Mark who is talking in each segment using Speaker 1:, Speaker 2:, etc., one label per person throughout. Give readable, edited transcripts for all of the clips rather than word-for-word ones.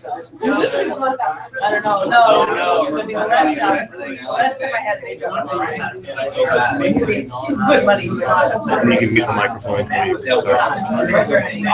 Speaker 1: I don't know. No. I mean, last time I had a job, he's good buddy.
Speaker 2: You can mute the microphone. Sorry.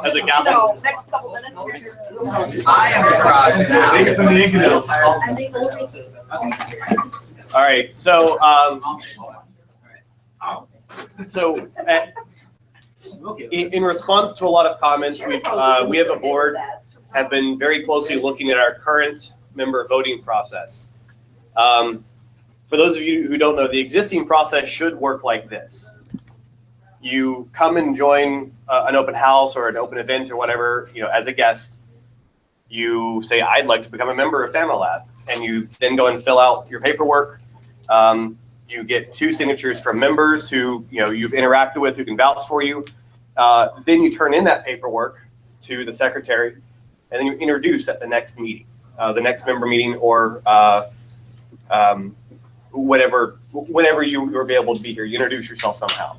Speaker 3: As a gavel?
Speaker 1: No, next couple minutes.
Speaker 4: I am surprised now.
Speaker 2: Take it from the Incanel.
Speaker 3: All right, so in response to a lot of comments, we have a board have been very closely looking at our current member voting process. For those of you who don't know, the existing process should work like this. You come and join an open house or an open event or whatever, as a guest. You say, I'd like to become a member of FamiLAB, and you then go and fill out your paperwork. You get 2 signatures from members who you've interacted with, who can vouch for you. Then you turn in that paperwork to the secretary, and then you introduce at the next meeting, the next member meeting, or whenever you're available to be here. You introduce yourself somehow.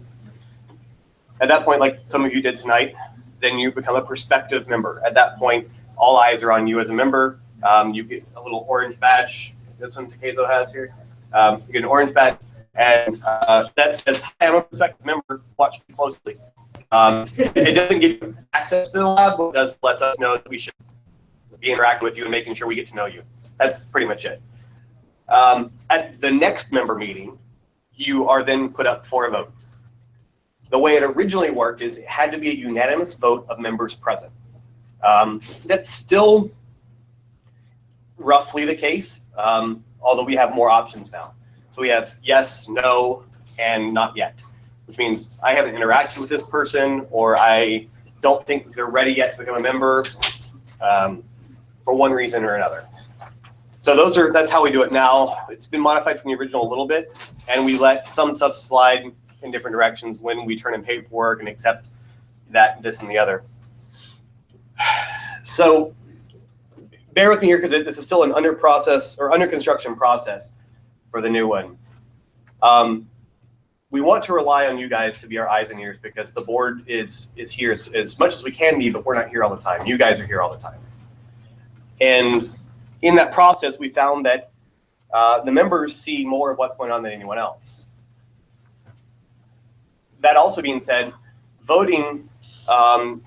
Speaker 3: At that point, like some of you did tonight, then you become a prospective member. At that point, all eyes are on you as a member. You get a little orange badge. This one Takezo has here. You get an orange badge, and that says, "Hi, I'm a prospective member. Watch me closely." It doesn't give you access to the lab, but it does lets us know that we should be interacting with you and making sure we get to know you. That's pretty much it. At the next member meeting, you are then put up for a vote. The way it originally worked is it had to be a unanimous vote of members present. That's still roughly the case, although we have more options now. So we have yes, no, and not yet, which means I haven't interacted with this person, or I don't think they're ready yet to become a member for one reason or another. So that's how we do it now. It's been modified from the original a little bit, and we let some stuff slide in different directions when we turn in paperwork and accept that, this, and the other. So bear with me here because this is still an under construction process for the new one. We want to rely on you guys to be our eyes and ears because the board is here as much as we can be, but we're not here all the time. You guys are here all the time. And in that process, we found that the members see more of what's going on than anyone else. That also being said, voting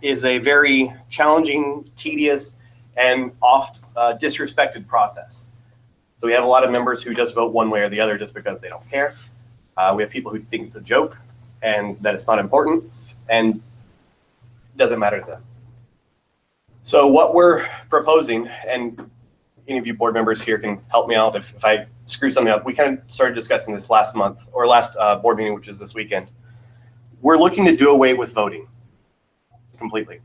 Speaker 3: is a very challenging, tedious, and oft disrespected process. So we have a lot of members who just vote one way or the other just because they don't care. We have people who think it's a joke and that it's not important and it doesn't matter to them. So what we're proposing, and any of you board members here can help me out if I screw something up. We kind of started discussing this last month or last board meeting, which is this weekend. We're looking to do away with voting completely.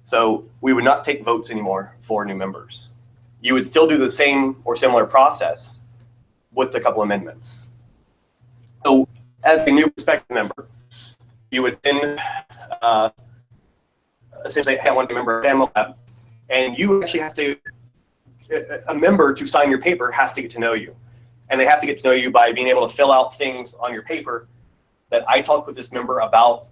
Speaker 3: So we would not take votes anymore for new members. You would still do the same or similar process with a couple amendments. So as a new prospective member, you would then essentially say, hey, I want to be a member of FamiLAB, and you actually have to, a member to sign your paper has to get to know you. And they have to get to know you by being able to fill out things on your paper that I talked with this member about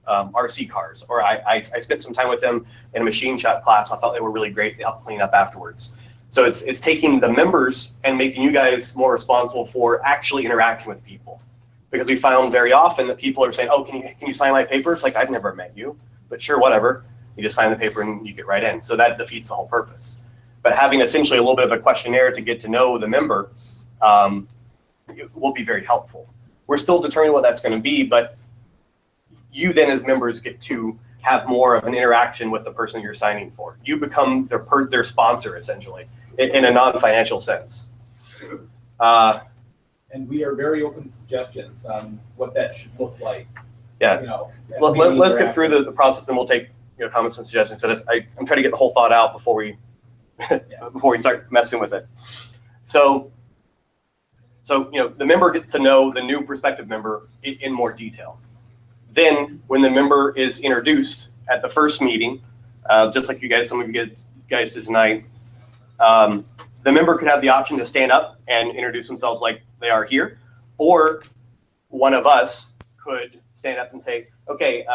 Speaker 3: RC cars, or I spent some time with them in a machine shop class. I thought they were really great. They helped clean up afterwards. So it's taking the members and making you guys more responsible for actually interacting with people. Because we found very often that people are saying, oh, can you sign my paper? It's like, I've never met you, but sure, whatever. You just sign the paper and you get right in. So that defeats the whole purpose. But having essentially a little bit of a questionnaire to get to know the member will be very helpful. We're still determining what that's going to be, but you then as members get to have more of an interaction with the person you're signing for. You become their sponsor, essentially, in a non-financial sense.
Speaker 5: And we are very open to suggestions on what that should look like.
Speaker 3: Yeah.
Speaker 5: You know,
Speaker 3: let's get through the process, then we'll take comments and suggestions. So I'm trying to get the whole thought out before we before we start messing with it. So the member gets to know the new prospective member in more detail. Then when the member is introduced at the first meeting, just like some of you guys did tonight, the member could have the option to stand up and introduce themselves like they are here, or one of us could stand up and say, okay,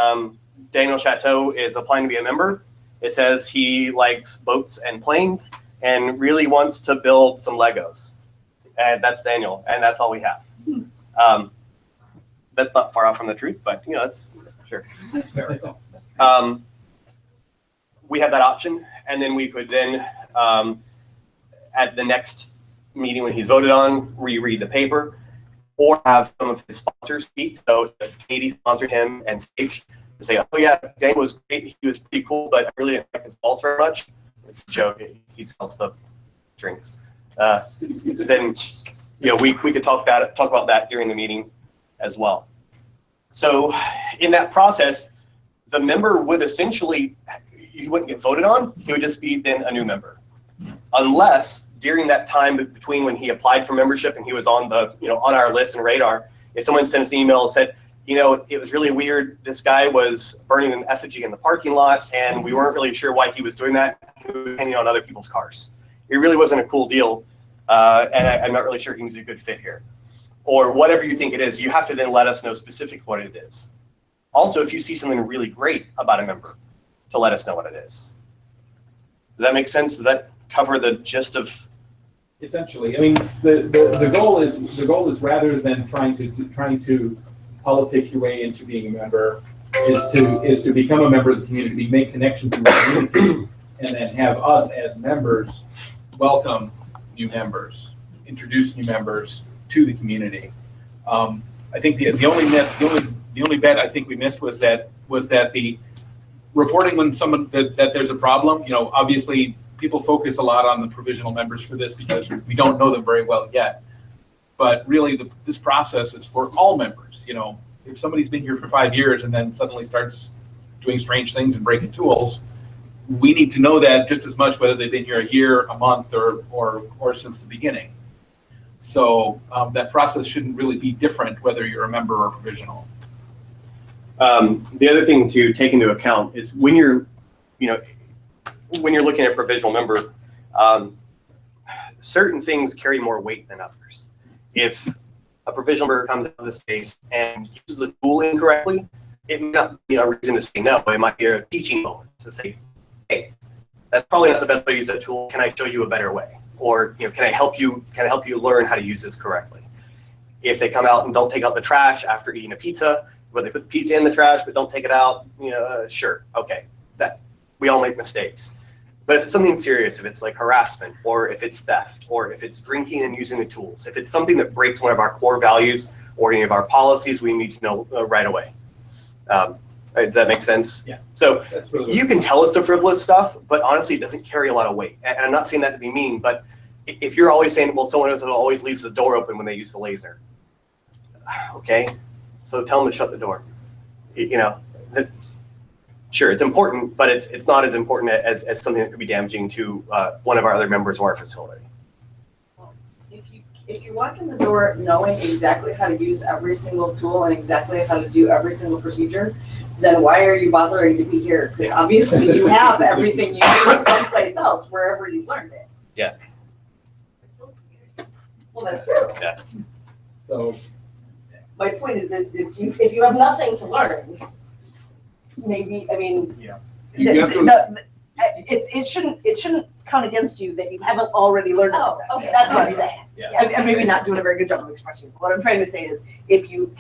Speaker 3: Daniel Chateau is applying to be a member. It says he likes boats and planes and really wants to build some Legos. And that's Daniel, and that's all we have. That's not far off from the truth, but that's sure. We have that option, and then we could then, at the next meeting when he's voted on, reread the paper, or have some of his sponsors speak. So if Katie sponsored him and Sage to say, oh yeah, Dan was great, he was pretty cool, but I really didn't like his balls very much. It's a joke. He sells the drinks. Then we could talk about that during the meeting as well. So in that process, the member would essentially, he wouldn't get voted on. He would just be then a new member, unless during that time between when he applied for membership and he was on the on our list and radar, if someone sent us an email and said, it was really weird, this guy was burning an effigy in the parking lot and we weren't really sure why he was doing that. He was hanging on other people's cars. It really wasn't a cool deal, and I'm not really sure he was a good fit here. Or whatever you think it is, you have to then let us know specifically what it is. Also, if you see something really great about a member, to let us know what it is. Does that make sense? Does that cover the gist of?
Speaker 5: Essentially, I mean, the goal is rather than trying to politic your way into being a member, is to become a member of the community, make connections in the community, and then have us as members welcome new members, introduce new members to the community. I think the only bet I think we missed was that the reporting when that there's a problem. Obviously people focus a lot on the provisional members for this because we don't know them very well yet. But really, this process is for all members. If somebody's been here for 5 years and then suddenly starts doing strange things and breaking tools, we need to know that just as much whether they've been here a year, a month, or since the beginning. So that process shouldn't really be different whether you're a member or provisional.
Speaker 3: The other thing to take into account is when you're looking at provisional member, certain things carry more weight than others. If a provisional member comes out of the space and uses the tool incorrectly, it may not be a reason to say no. It might be a teaching moment to say, hey, that's probably not the best way to use that tool. Can I show you a better way? Or can I help you learn how to use this correctly? If they come out and don't take out the trash after eating a pizza, where they put the pizza in the trash but don't take it out, sure, okay, that we all make mistakes. But if it's something serious, if it's like harassment, or if it's theft, or if it's drinking and using the tools, if it's something that breaks one of our core values or any of our policies, we need to know right away. Does that make sense?
Speaker 5: Yeah.
Speaker 3: So
Speaker 5: Really
Speaker 3: you can tell us the frivolous stuff, but honestly, it doesn't carry a lot of weight. And I'm not saying that to be mean, but if you're always saying, well, someone else always leaves the door open when they use the laser. Okay, so tell them to shut the door. Sure, it's important, but it's not as important as something that could be damaging to one of our other members of our facility.
Speaker 1: If you walk in the door knowing exactly how to use every single tool and exactly how to do every single procedure, then why are you bothering to be here? Because obviously you have everything you need someplace else, wherever you learned it.
Speaker 3: Yeah.
Speaker 1: Well, that's true.
Speaker 3: Yeah.
Speaker 5: So
Speaker 1: My point is that if you have nothing to learn, maybe, I mean,
Speaker 5: you have to,
Speaker 1: it shouldn't count against you that you haven't already learned
Speaker 6: Oh,
Speaker 1: anything.
Speaker 6: okay.
Speaker 1: That's what I'm saying.
Speaker 3: Yeah.
Speaker 1: And maybe not doing a very good job of expressing it. What I'm trying to say is, if you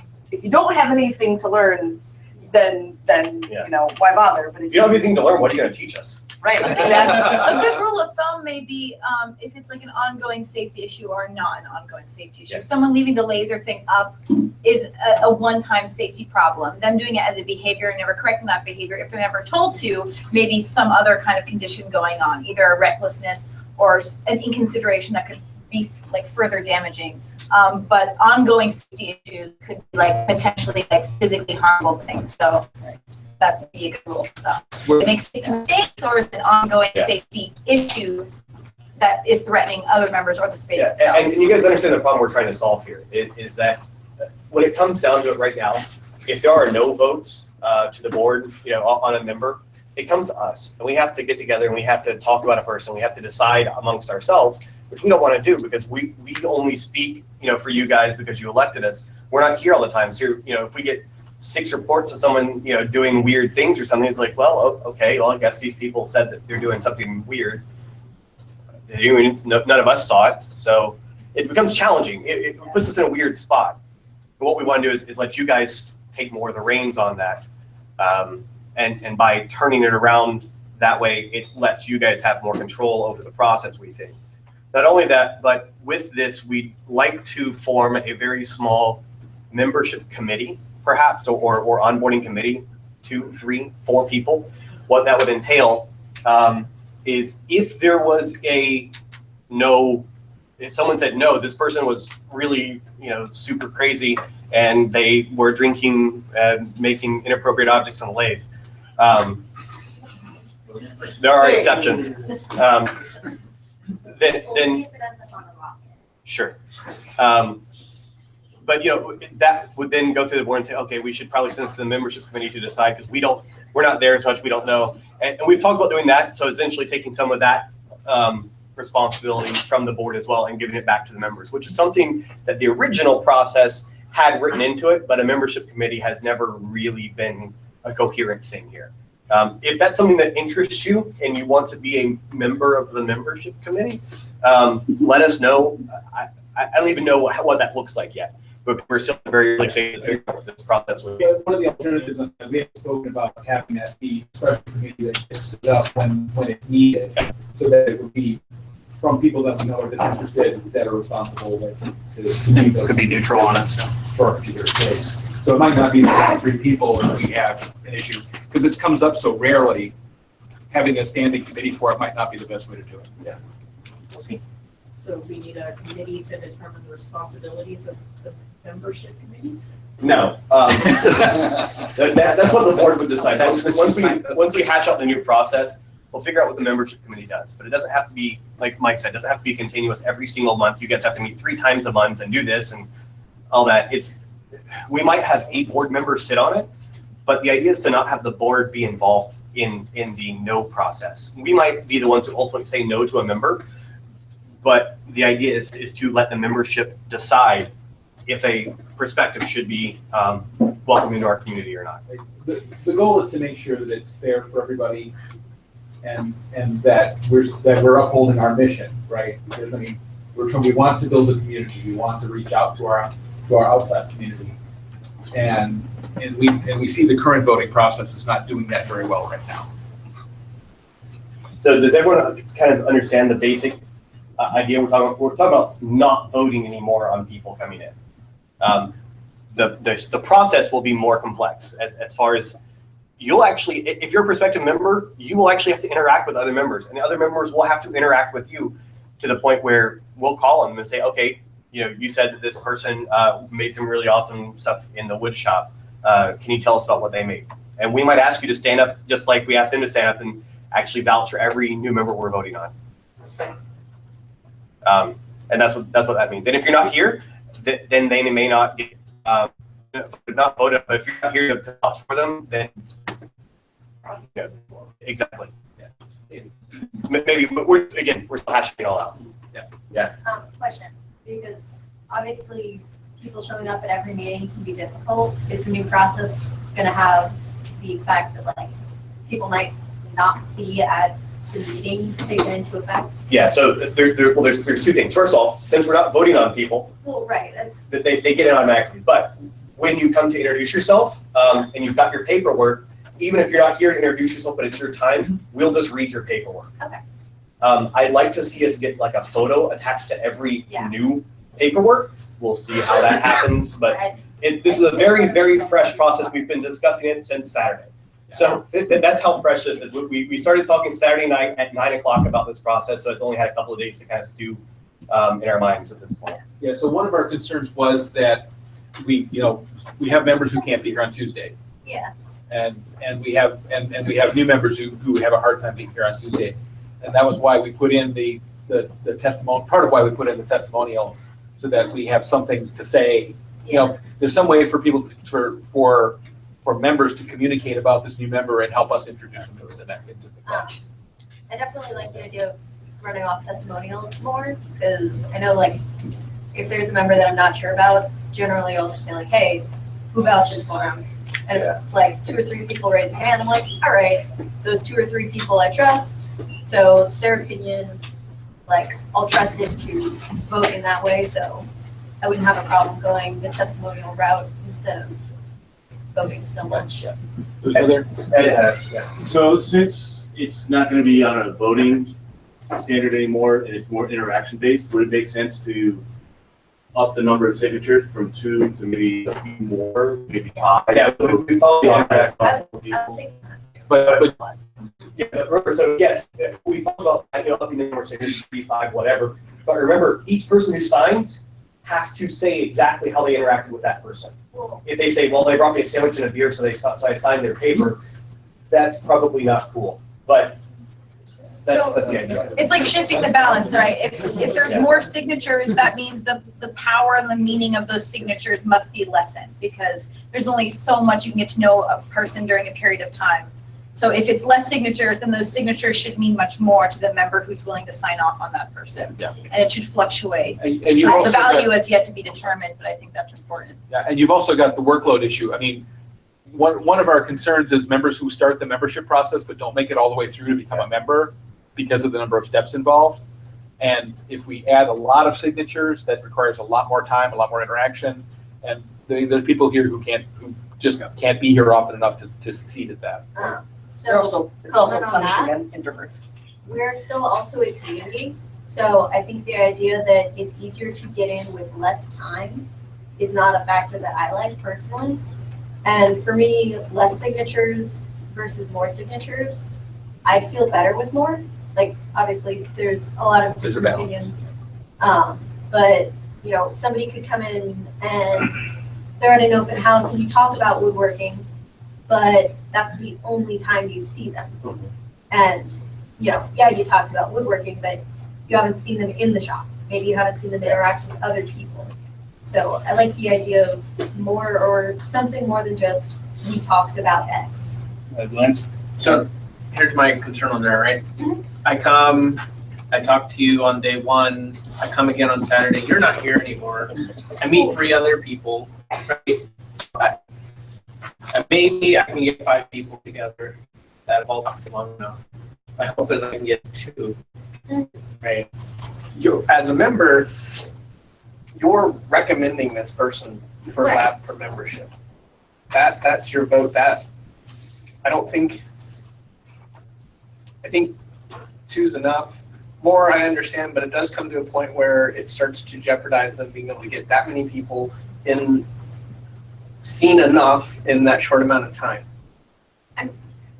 Speaker 1: don't have anything to learn, then why bother? But
Speaker 3: If you don't have anything to learn, what are you going to teach us?
Speaker 1: right, exactly.
Speaker 6: A good rule of thumb may be if it's like an ongoing safety issue or not an ongoing safety issue.
Speaker 3: Yeah.
Speaker 6: Someone leaving the laser thing up is a one-time safety problem. Them doing it as a behavior and never correcting that behavior, if they're never told to, maybe some other kind of condition going on, either a recklessness or an inconsideration that could be like further damaging. But ongoing safety issues could be like potentially like physically harmful things. So that would be a good rule of thumb. It makes safety mistakes, or is it an ongoing safety issue that is threatening other members or the space itself?
Speaker 3: And you guys understand the problem we're trying to solve here is that when it comes down to it right now, if there are no votes to the board, on a member, it comes to us, and we have to get together and we have to talk about a person. We have to decide amongst ourselves, which we don't want to do because we only speak, for you guys because you elected us. We're not here all the time. So, if we get 6 reports of someone, doing weird things or something, it's like, well, okay, well, I guess these people said that they're doing something weird. None of us saw it, so it becomes challenging. It puts us in a weird spot. And what we want to do is let you guys take more of the reins on that. And by turning it around that way, it lets you guys have more control over the process, we think. Not only that, but with this, we'd like to form a very small membership committee, perhaps, or onboarding committee, 2, 3, 4 people. What that would entail is if there was if someone said, no, this person was really, super crazy and they were drinking and making inappropriate objects on the lathe. There are exceptions. Then sure. But that would then go through the board and say, okay, we should probably send this to the membership committee to decide because we're not there as much, we don't know. And we've talked about doing that, so essentially taking some of that responsibility from the board as well and giving it back to the members, which is something that the original process had written into it, but a membership committee has never really been a coherent thing here. If that's something that interests you and you want to be a member of the membership committee, let us know. I don't even know what that looks like yet, but we're still very early stages to figure out what this process would be.
Speaker 5: one of the alternatives that we have spoken about having that be special committee that gets stood up when it's needed, so that it would be from people that we know are disinterested that are responsible to make those.
Speaker 7: Could be neutral on it.
Speaker 5: For a particular case. So it might not be the 3 people if we have an issue, because this comes up so rarely. Having a standing committee for it might not be the best way to do it.
Speaker 3: Yeah.
Speaker 5: We'll see.
Speaker 8: So we need a committee to determine the responsibilities of the membership committee?
Speaker 3: No. That's what the board would decide. Once we hash out the new process, we'll figure out what the membership committee does. But it doesn't have to be, like Mike said, it doesn't have to be continuous every single month. You guys have to meet 3 times a month and do this and all that. We might have 8 board members sit on it, but the idea is to not have the board be involved in the no process. We might be the ones who ultimately say no to a member, but the idea is to let the membership decide if a perspective should be welcomed into our community or not.
Speaker 5: The goal is to make sure that it's fair for everybody and that we're upholding our mission, right? Because I mean, we want to build a community. We want to reach out to our outside community. And we see the current voting process is not doing that very well right now.
Speaker 3: So does everyone kind of understand the basic idea we're talking about not voting anymore on people coming in? The process will be more complex as far as you'll actually, if you're a prospective member, you will actually have to interact with other members, and the other members will have to interact with you to the point where we'll call them and say, okay, you said that this person made some really awesome stuff in the wood shop. Can you tell us about what they made? And we might ask you to stand up just like we asked them to stand up and actually vouch for every new member we're voting on. And that's what that means. And if you're not here, then they may not get not voted. But if you're not here to vouch for them, then exactly. Yeah. Maybe, but we're still hashing it all out. Yeah.
Speaker 7: Question, because obviously people showing up at every meeting can be difficult. Is the new process going to have the effect that like people might not be at the meetings taken into effect?
Speaker 3: Yeah. So there's 2 things. First of all, since we're not voting on people,
Speaker 7: Well, right.
Speaker 3: that they get it automatically. But when you come to introduce yourself and you've got your paperwork, even if you're not here to introduce yourself, but it's your time, we'll just read your paperwork.
Speaker 7: Okay.
Speaker 3: I'd like to see us get like a photo attached to every new paperwork. We'll see how that happens, but this is a very, very fresh process. We've been discussing it since Saturday. So that's how fresh this is. We started talking Saturday night at 9 o'clock about this process, so it's only had a couple of days to kind of stew in our minds at this point.
Speaker 5: Yeah, so one of our concerns was that we have members who can't be here on Tuesday.
Speaker 7: Yeah.
Speaker 5: And we have new members who have a hard time being here on Tuesday. And that was why we put in the testimonial, part of why we put in the testimonial, so that we have something to say. There's some way for people for members to communicate about this new member and help us introduce them to the batch.
Speaker 7: I definitely like the idea of running off testimonials more, because I know like if there's a member that I'm not sure about, generally I'll just say like, hey, who vouches for him? And if like 2 or 3 people raise a hand, I'm like, all right, those 2 or 3 people I trust, so their opinion, like I'll trust it to vote in that way, so I wouldn't have a problem going the testimonial route instead of voting so much.
Speaker 9: So since it's not going to be on a voting standard anymore and it's more interaction based, would it make sense to up the number of signatures from 2 to maybe a few more, maybe 5?
Speaker 3: Yeah, we follow the
Speaker 7: I was thinking
Speaker 5: But
Speaker 3: yeah, remember, so yes, we thought about upping the number of signatures, 3, 5, whatever. But remember, each person who signs has to say exactly how they interacted with that person.
Speaker 7: Cool.
Speaker 3: If they say, well, they brought me a sandwich and a beer, so I signed their paper, that's probably not cool. But that's the idea.
Speaker 6: It's like shifting the balance, right? If there's more signatures, that means the power and the meaning of those signatures must be lessened, because there's only so much you can get to know a person during a period of time. So if it's less signatures, then those signatures should mean much more to the member who's willing to sign off on that person.
Speaker 5: Yeah.
Speaker 6: And it should fluctuate.
Speaker 5: and you've
Speaker 6: So
Speaker 5: also
Speaker 6: the value
Speaker 5: got,
Speaker 6: has yet to be determined, but I think that's important.
Speaker 5: yeah, and you've also got the workload issue. I mean, one of our concerns is members who start the membership process but don't make it all the way through to become a member because of the number of steps involved. And if we add a lot of signatures, that requires a lot more time, a lot more interaction. And there's people here who just can't be here often enough to succeed at that.
Speaker 7: So
Speaker 1: It's also
Speaker 7: comment on
Speaker 1: punishing introverts.
Speaker 7: we're still also a community, so I think the idea that it's easier to get in with less time is not a factor that I like personally. And for me, less signatures versus more signatures, I feel better with more. Like, obviously, there's a lot of
Speaker 5: There's a
Speaker 7: different opinions. But, somebody could come in and they're at an open house and you talk about woodworking, but that's the only time you see them. And you know, yeah, you talked about woodworking, but you haven't seen them in the shop. Maybe you haven't seen them interact with other people. So I like the idea of more or something more than just we talked about X.
Speaker 9: Lance?
Speaker 4: So here's my concern on there, right?
Speaker 7: Mhm.
Speaker 4: I come, I talk to you on day one, I come again on Saturday, you're not here anymore. I meet 3 other people, right? Maybe I can get 5 people together that have all talked long enough. My hope is I can get 2, right? You, as a member, you're recommending this person for
Speaker 7: Right.
Speaker 4: lab for membership. That's your vote. I think 2's enough. More I understand, but it does come to a point where it starts to jeopardize them being able to get that many people seen enough in that short amount of time.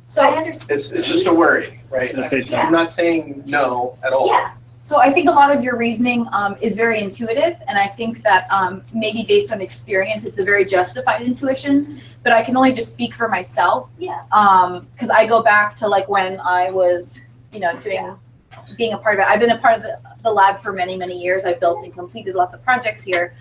Speaker 6: So
Speaker 7: I understand.
Speaker 4: It's just a worry, right?
Speaker 9: That's it.
Speaker 4: I'm not saying no at all.
Speaker 7: Yeah.
Speaker 6: So I think a lot of your reasoning is very intuitive, and I think that maybe based on experience, it's a very justified intuition. But I can only just speak for myself,
Speaker 7: Yeah.
Speaker 6: because I go back to like when I was, you know, being a part of it. I've been a part of the lab for many, many years. I've built and completed lots of projects here,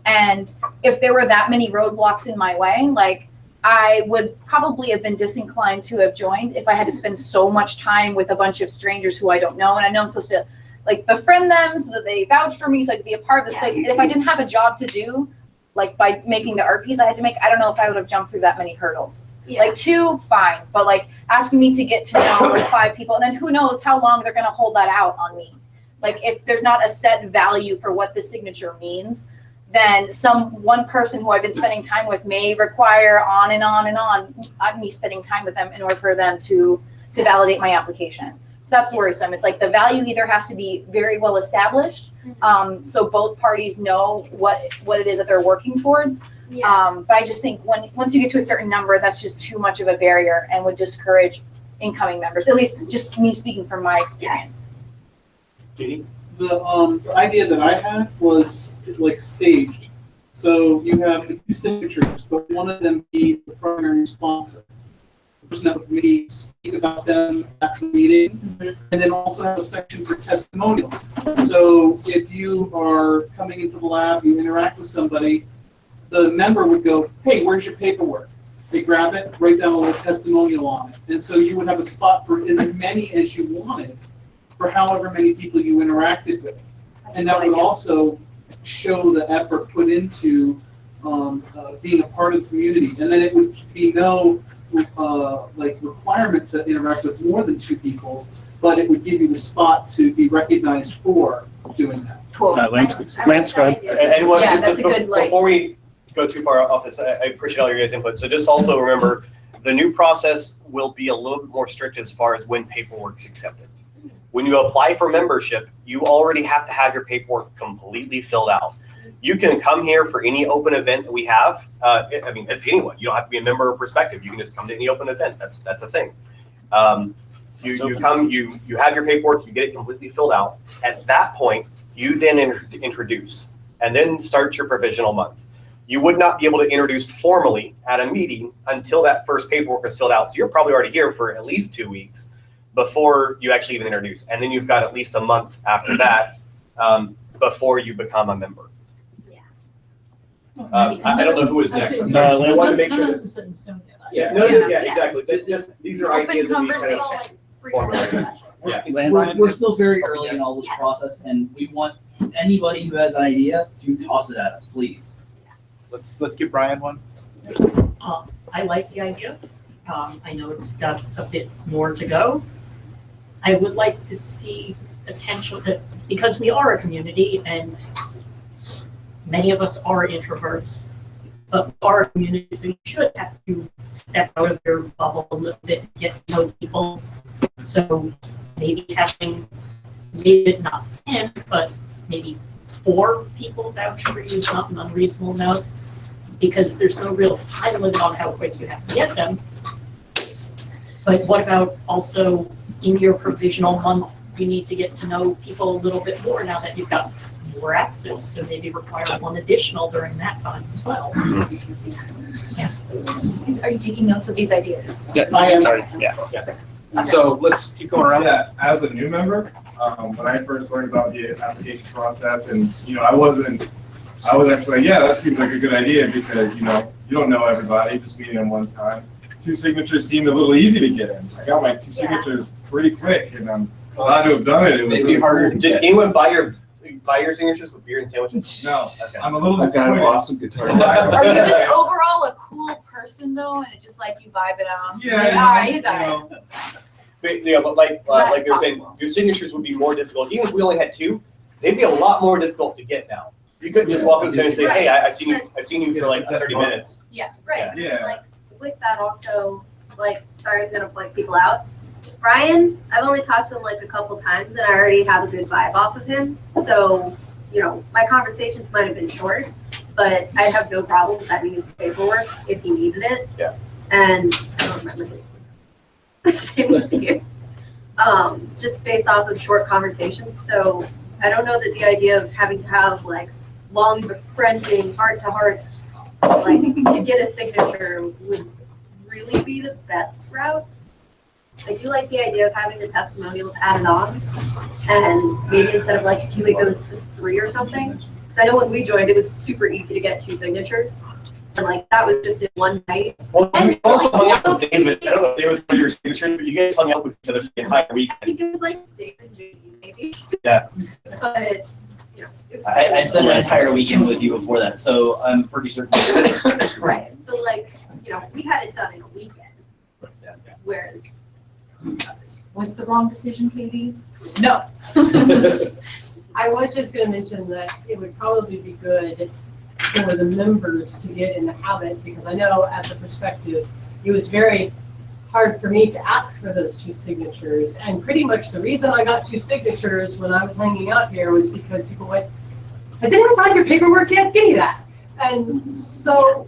Speaker 6: and if there were that many roadblocks in my way, like I would probably have been disinclined to have joined if I had to spend so much time with a bunch of strangers who I don't know, and I know I'm supposed to like befriend them so that they vouch for me so I could be a part of this place. And if I didn't have a job to do, like by making the art piece I had to make, I don't know if I would have jumped through that many hurdles.
Speaker 7: Yeah.
Speaker 6: Like 2, fine, but like asking me to get to know like 5 people, and then who knows how long they're gonna hold that out on me. Like if there's not a set value for what the signature means, then one person who I've been spending time with may require on and on and on me spending time with them in order for them to validate my application. So that's worrisome. It's like the value either has to be very well established, so both parties know what it is that they're working towards.
Speaker 7: Yeah.
Speaker 6: But I just think once you get to a certain number, that's just too much of a barrier and would discourage incoming members. At least just me speaking from my experience.
Speaker 4: Judy?
Speaker 10: The idea that I had was like staged. So you have the 2 signatures, but one of them be the primary sponsor. The person that would maybe speak about them at the meeting, and then also have a section for testimonials. So if you are coming into the lab, you interact with somebody, the member would go, hey, where's your paperwork? They grab it, write down a little testimonial on it. And so you would have a spot for as many as you wanted for however many people you interacted with. And that would also show the effort put into being a part of the community. And then it would be no like requirement to interact with more than 2 people, but it would give you the spot to be recognized for doing that.
Speaker 6: Cool.
Speaker 9: Lance,
Speaker 7: I like
Speaker 9: go
Speaker 7: that
Speaker 9: ahead.
Speaker 7: idea.
Speaker 3: And one,
Speaker 6: Yeah, that's a good, like-
Speaker 3: before we go too far off this, I appreciate all your guys' input. So just also remember, the new process will be a little bit more strict as far as when paperwork is accepted. When you apply for membership, you already have to have your paperwork completely filled out. You can come here for any open event that we have. I mean, as anyone, you don't have to be a member or perspective. You can just come to any open event. That's a thing. You come, you have your paperwork, you get it completely filled out. At that point, you then introduce and then start your provisional month. You would not be able to introduce formally at a meeting until that first paperwork is filled out. So you're probably already here for at least 2 weeks before you actually even introduce. And then you've got at least a month after that before you become a member. I don't know who is next. I'm sorry. I wanted to make sure.
Speaker 8: None of this is set in stone yet.
Speaker 3: Yeah, exactly. These are
Speaker 6: Open
Speaker 3: ideas that we kind
Speaker 6: conversation.
Speaker 3: of
Speaker 7: All, like, free
Speaker 3: formulate.
Speaker 7: discussion.
Speaker 3: Yeah.
Speaker 11: We're still very early in all this process, and we want anybody who has an idea to toss it at us, please.
Speaker 9: Let's give Brian one.
Speaker 8: I like the idea. I know it's got a bit more to go. I would like to see potential, because we are a community and many of us are introverts, but we are a community, so you should have to step out of your bubble a little bit to get to know people. So maybe having, maybe not 10, but maybe 4 people vouch for you is not an unreasonable amount, because there's no real time limit on how quick you have to get them. But what about also in your provisional month, you need to get to know people a little bit more now that you've got more access, so maybe require 1 additional during that time as well.
Speaker 6: Are you taking notes of these ideas?
Speaker 10: I am.
Speaker 9: Sorry, yeah.
Speaker 4: So let's keep going around.
Speaker 2: Yeah, as a new member, when I first learned about the application process, and I was actually like, yeah, that seems like a good idea because you don't know everybody, just meeting them one time. 2 signatures seemed a little easy to get in. I got my 2 signatures pretty quick, and I'm glad to have done it. It was
Speaker 4: Maybe
Speaker 2: really
Speaker 4: harder
Speaker 2: cool.
Speaker 3: Did anyone buy your signatures with beer and sandwiches?
Speaker 2: No,
Speaker 3: Okay.
Speaker 2: I'm a little
Speaker 12: I've got an
Speaker 2: disappointed.
Speaker 12: awesome guitar.
Speaker 6: Are you just overall a cool person though, and it just like you vibe it out?
Speaker 2: Yeah,
Speaker 3: But, like
Speaker 6: That's
Speaker 3: they're saying,
Speaker 6: possible.
Speaker 3: your signatures would be more difficult. Even if we only had 2, they'd be a lot more difficult to get now. You couldn't just walk up and say, hey, I've seen you for like 30 minutes.
Speaker 7: Yeah, right.
Speaker 2: Yeah.
Speaker 7: Like, with that also, like, sorry, I'm gonna point people out. Brian, I've only talked to him like a couple times and I already have a good vibe off of him. So, my conversations might have been short, but I have no problem sending his paperwork if he needed it.
Speaker 3: Yeah.
Speaker 7: And I don't remember his same with you. Just based off of short conversations. So I don't know that the idea of having to have like long befriending heart-to-hearts like to get a signature would really be the best route. I do like the idea of having the testimonials added on, and maybe instead of like 2, it goes to 3 or something. Because I know when we joined, it was super easy to get 2 signatures, and like that was just in one night.
Speaker 3: Well, we also hung out with David. I don't know if David was one of your signatures, but you guys hung out with each other for the entire
Speaker 7: I
Speaker 3: weekend.
Speaker 7: think it was like David and JD maybe.
Speaker 3: Yeah.
Speaker 7: But it was
Speaker 11: I spent an entire weekend with you before that, so I'm pretty certain.
Speaker 7: right. But like we had it done in a weekend, whereas.
Speaker 13: Was the wrong decision, Katie?
Speaker 6: No.
Speaker 13: I was just gonna mention that it would probably be good for the members to get in the habit, because I know as a perspective, it was very hard for me to ask for those 2 signatures. And pretty much the reason I got 2 signatures when I was hanging out here was because people went, has anyone signed your paperwork yet? Give me that. And so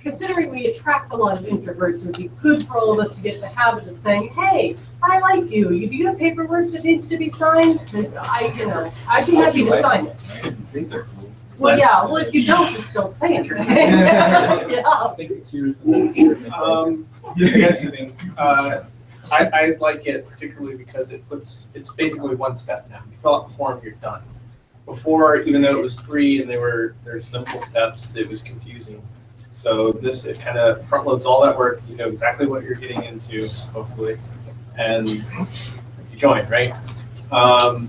Speaker 13: considering we attract a lot of introverts, it would be good for all of us to get the habit of saying, hey, I like you. Do you have paperwork that needs to be signed? Because I'd be happy to sign it.
Speaker 2: I didn't think they're cool.
Speaker 13: Well, yeah, well, if you don't, just don't say anything. Yeah.
Speaker 5: I think it's yours.
Speaker 4: I got 2 things. I like it particularly because it's basically one step now. You fill out the form, you're done. Before, even though it was 3 and they're simple steps, it was confusing. So it kind of front loads all that work. You know exactly what you're getting into, hopefully, and you join, right?
Speaker 3: I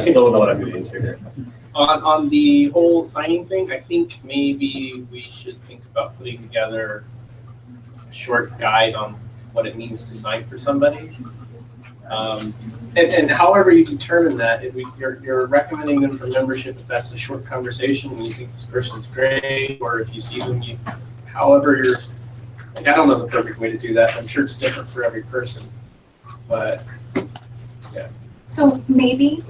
Speaker 3: still don't know what I'm getting into here.
Speaker 4: On the whole signing thing, I think maybe we should think about putting together a short guide on what it means to sign for somebody. And however you determine that, if you're recommending them for membership, if that's a short conversation and you think this person's great, or if you see them, however I don't know the perfect way to do that. I'm sure it's different for every person, but yeah.
Speaker 6: So maybe,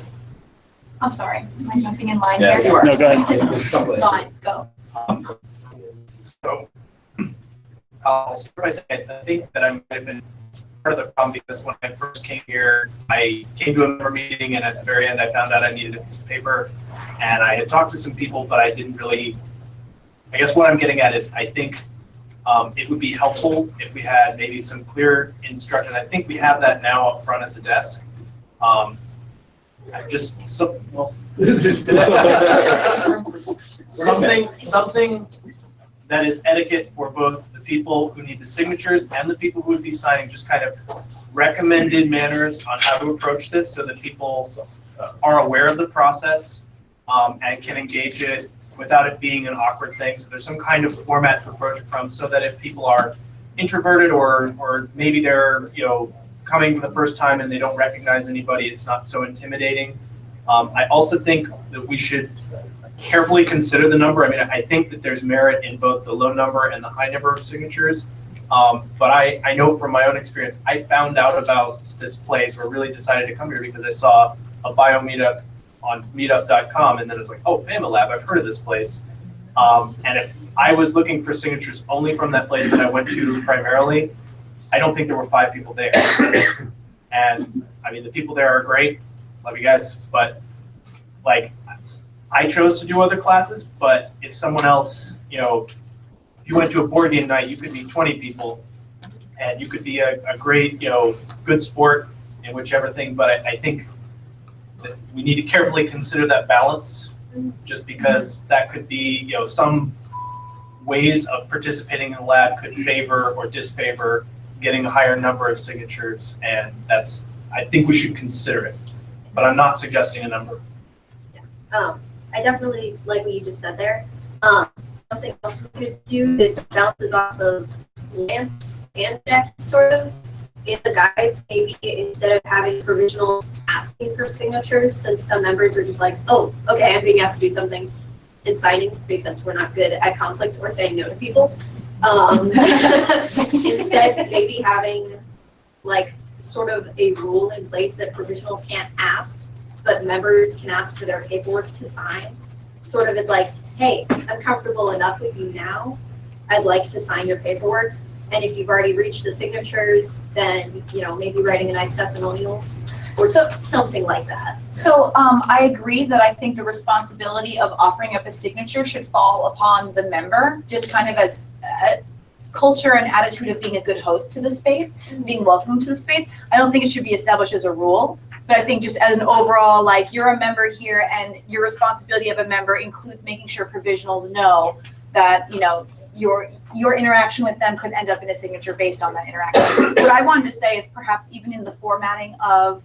Speaker 6: I'm sorry, am I jumping in line
Speaker 3: Yeah,
Speaker 6: here?
Speaker 3: you are.
Speaker 2: No, go ahead.
Speaker 6: Line, go.
Speaker 14: So I'll start by saying I think that I might have been part of the problem because when I first came here, I came to a member meeting and at the very end I found out I needed a piece of paper, and I had talked to some people, but I didn't really, I guess what I'm getting at is I think it would be helpful if we had maybe some clear instruction. I think we have that now up front at the desk. Something that is etiquette for both the people who need the signatures and the people who would be signing, just kind of recommended manners on how to approach this so that people are aware of the process and can engage it without it being an awkward thing. So there's some kind of format to approach it from so that if people are introverted or maybe they're coming for the first time and they don't recognize anybody, it's not so intimidating. I also think that we should carefully consider the number. I mean, I think that there's merit in both the low number and the high number of signatures. But I know from my own experience, I found out about this place or really decided to come here because I saw a bio meetup on meetup.com, and then it was like, oh, FamiLAB, I've heard of this place. And if I was looking for signatures only from that place that I went to primarily, I don't think there were 5 people there. And I mean, the people there are great, love you guys, but like, I chose to do other classes, but if someone else, if you went to a board game night, you could meet 20 people, And you could be a great, good sport in whichever thing, but I think that we need to carefully consider that balance, just because that could be, some ways of participating in the lab could favor or disfavor getting a higher number of signatures, and I think we should consider it, but I'm not suggesting a number.
Speaker 7: I definitely like what you just said there. Something else we could do that bounces off of Lance and Jack, sort of, in the guides, maybe instead of having provisional asking for signatures, since some members are just like, oh, okay, I'm being asked to do something, and signing, because we're not good at conflict or saying no to people. Instead, maybe having like sort of a rule in place that provisionals can't ask, but members can ask for their paperwork to sign. Sort of is like, hey, I'm comfortable enough with you now. I'd like to sign your paperwork. And if you've already reached the signatures, then, maybe writing a nice testimonial or something like that.
Speaker 6: So I agree that I think the responsibility of offering up a signature should fall upon the member, just kind of as a culture and attitude of being a good host to the space, being welcome to the space. I don't think it should be established as a rule, but I think just as an overall, like, you're a member here and your responsibility of a member includes making sure provisionals know that, your interaction with them could end up in a signature based on that interaction. What I wanted to say is perhaps even in the formatting of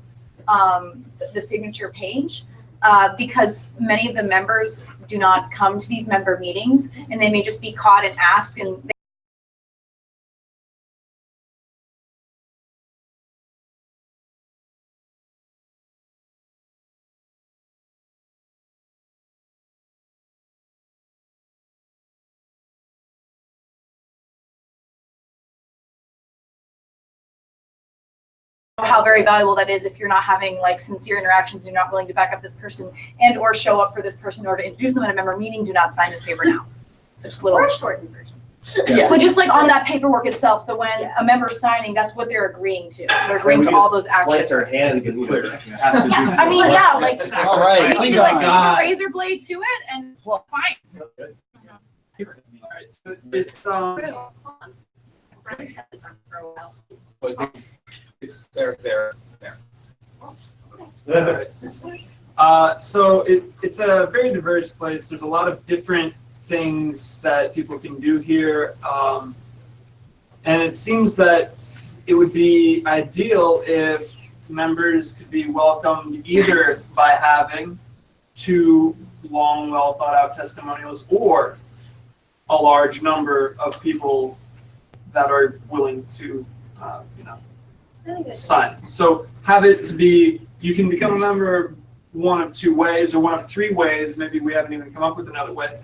Speaker 6: the signature page, because many of the members do not come to these member meetings, and they may just be caught and asked, and how very valuable that is if you're not having like sincere interactions, you're not willing to back up this person and or show up for this person in order to introduce them in a member meeting. Do not sign this paper now. So just a little
Speaker 7: shortened version.
Speaker 6: Yeah. But just like on that paperwork itself, so when a member's signing, that's what they're agreeing to. They're agreeing to all those actions.
Speaker 3: Slice our hands and clear.
Speaker 6: I mean, yeah, like
Speaker 11: All right,
Speaker 6: you can like take a razor blade to it and fine.
Speaker 10: Alright, so it's
Speaker 5: It's there.
Speaker 14: So it's a very diverse place. There's a lot of different things that people can do here. And it seems that it would be ideal if members could be welcomed either by having 2 long, well thought out testimonials or a large number of people that are willing to, sign. So have it to be, you can become a member one of 2 ways or one of 3 ways. Maybe we haven't even come up with another way.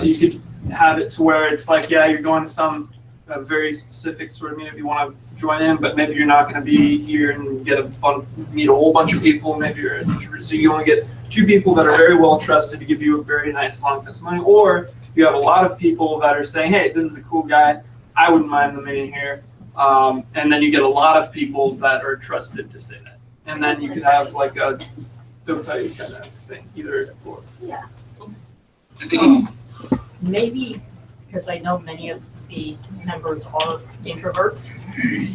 Speaker 14: You could have it to where it's like, yeah, you're going to some very specific sort of meeting if you want to join in, but maybe you're not going to be here and meet a whole bunch of people. Maybe you're an introvert, so you only get 2 people that are very well trusted to give you a very nice long testimony. Or you have a lot of people that are saying, hey, this is a cool guy, I wouldn't mind them being here. And then you get a lot of people that are trusted to say that. And then you could have like a don't tell you kind of thing, either or.
Speaker 7: Yeah.
Speaker 8: Maybe, because I know many of the members are introverts,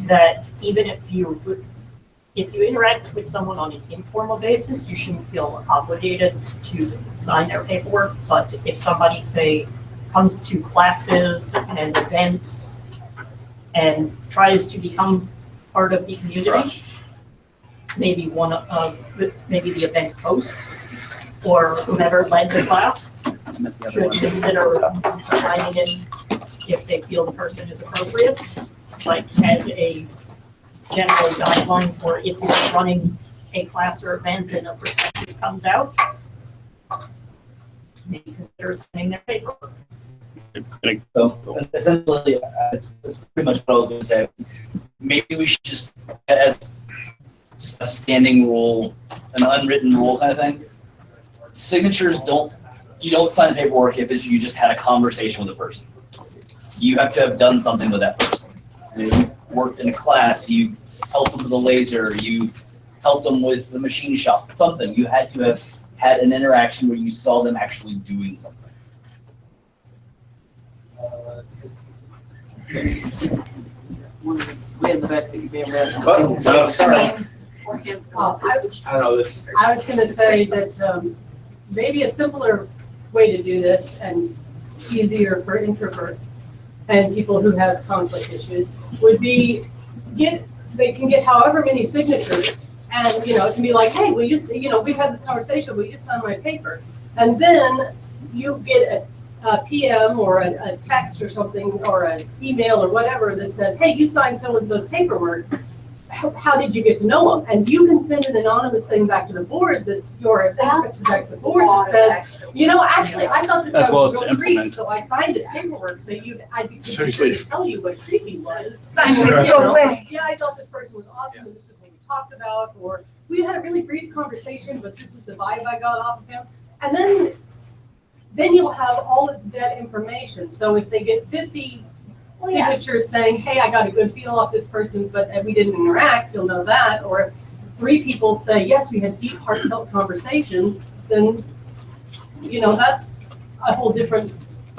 Speaker 8: that even if you interact with someone on an informal basis, you shouldn't feel obligated to sign their paperwork. But if somebody, say, comes to classes and events and tries to become part of the community, maybe maybe the event host or whomever led the class should consider signing it if they feel the person is appropriate, like as a general guideline for if you're running a class or event and a perspective comes out, maybe consider signing their paperwork.
Speaker 11: So essentially, that's pretty much what I was going to say. Maybe we should just, as a standing rule, an unwritten rule kind of thing, signatures you don't sign paperwork if you just had a conversation with a person. You have to have done something with that person. And if you worked in a class, you helped them with a laser, you helped them with the machine shop, something. You had to have had an interaction where you saw them actually doing something.
Speaker 12: way in the back that you may have read.
Speaker 5: Oh, no, sorry.
Speaker 7: Or hands go
Speaker 13: Oh,
Speaker 7: up.
Speaker 5: I don't know this.
Speaker 13: I was gonna say that, maybe a simpler way to do this and easier for introverts and people who have conflict issues would be they can get however many signatures and, it can be like, hey, will you, we've had this conversation, will you sign my paper? And then you get a PM or a text or something or an email or whatever that says, hey, you signed so-and-so's paperwork. How did you get to know them? And you can send an anonymous thing back to the board back to the board that says, actually, I thought this guy was real creepy, so I signed his paperwork, so I'd be confused to tell you what creepy was. Yeah, I thought this person was awesome, and this is what we talked about, or we had a really brief conversation, but this is the vibe I got off of him. And then you'll have all of that information. So if they get 50 signatures saying, hey, I got a good feel off this person, but we didn't interact, you'll know that. Or if 3 people say, yes, we had deep, heartfelt conversations, then, that's a whole different,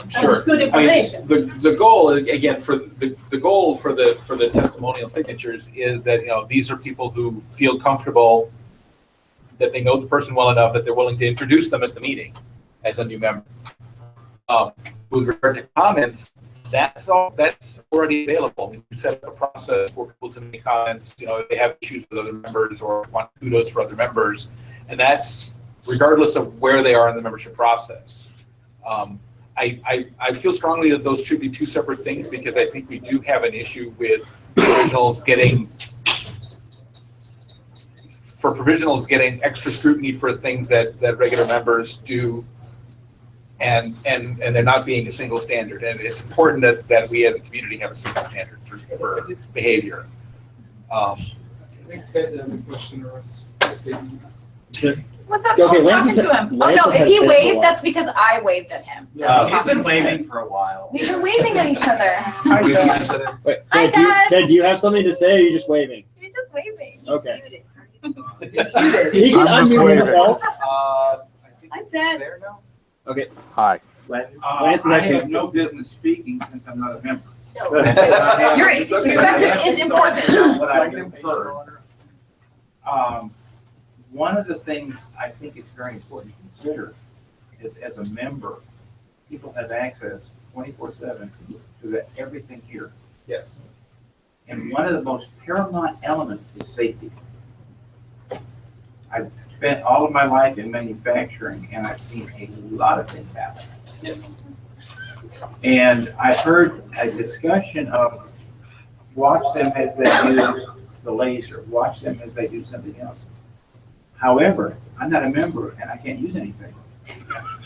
Speaker 5: Sure.
Speaker 13: it's good information.
Speaker 5: The goal, again, for the goal for the testimonial signatures is that, these are people who feel comfortable that they know the person well enough that they're willing to introduce them at the meeting as a new member. With regard to comments, that's already available. We set up a process for people to make comments, if they have issues with other members or want kudos for other members, and that's regardless of where they are in the membership process. I feel strongly that those should be 2 separate things because I think we do have an issue with provisionals getting extra scrutiny for things that regular members do. And they're not being a single standard. And it's important that we as a community have a single standard for behavior.
Speaker 10: I think Ted has a question or a statement.
Speaker 6: What's up?
Speaker 12: Okay,
Speaker 6: I'm
Speaker 12: Lance
Speaker 6: talking
Speaker 12: is-
Speaker 6: to him.
Speaker 12: Lance
Speaker 6: Oh, no,
Speaker 12: has
Speaker 6: if
Speaker 12: had
Speaker 6: he
Speaker 12: Ted for a
Speaker 6: waved,
Speaker 12: while.
Speaker 6: that's because I waved at him.
Speaker 14: He's been waving for a while.
Speaker 6: We've been waving at each other.
Speaker 12: Wait,
Speaker 6: Hi, Dad.
Speaker 12: Ted, do you have something to say or are you just waving?
Speaker 6: He's just waving.
Speaker 7: He's
Speaker 12: Okay.
Speaker 7: muted.
Speaker 12: He can
Speaker 15: I'm just
Speaker 12: unmute
Speaker 15: waving.
Speaker 12: himself.
Speaker 3: I think
Speaker 6: Hi,
Speaker 3: it's
Speaker 6: Ted.
Speaker 3: there now.
Speaker 12: Okay.
Speaker 15: Hi.
Speaker 12: Lance is
Speaker 16: I
Speaker 12: actually.
Speaker 16: have no business speaking since I'm not a member.
Speaker 7: No.
Speaker 6: Your perspective is important.
Speaker 16: What I've heard. One of the things I think it's very important to consider is as a member, people have access 24/7 to everything here.
Speaker 5: Yes.
Speaker 16: And one of the most paramount elements is safety. I've spent all of my life in manufacturing and I've seen a lot of things happen.
Speaker 5: Yes.
Speaker 16: And I heard a discussion of watch them as they use the laser, watch them as they do something else. However, I'm not a member and I can't use anything.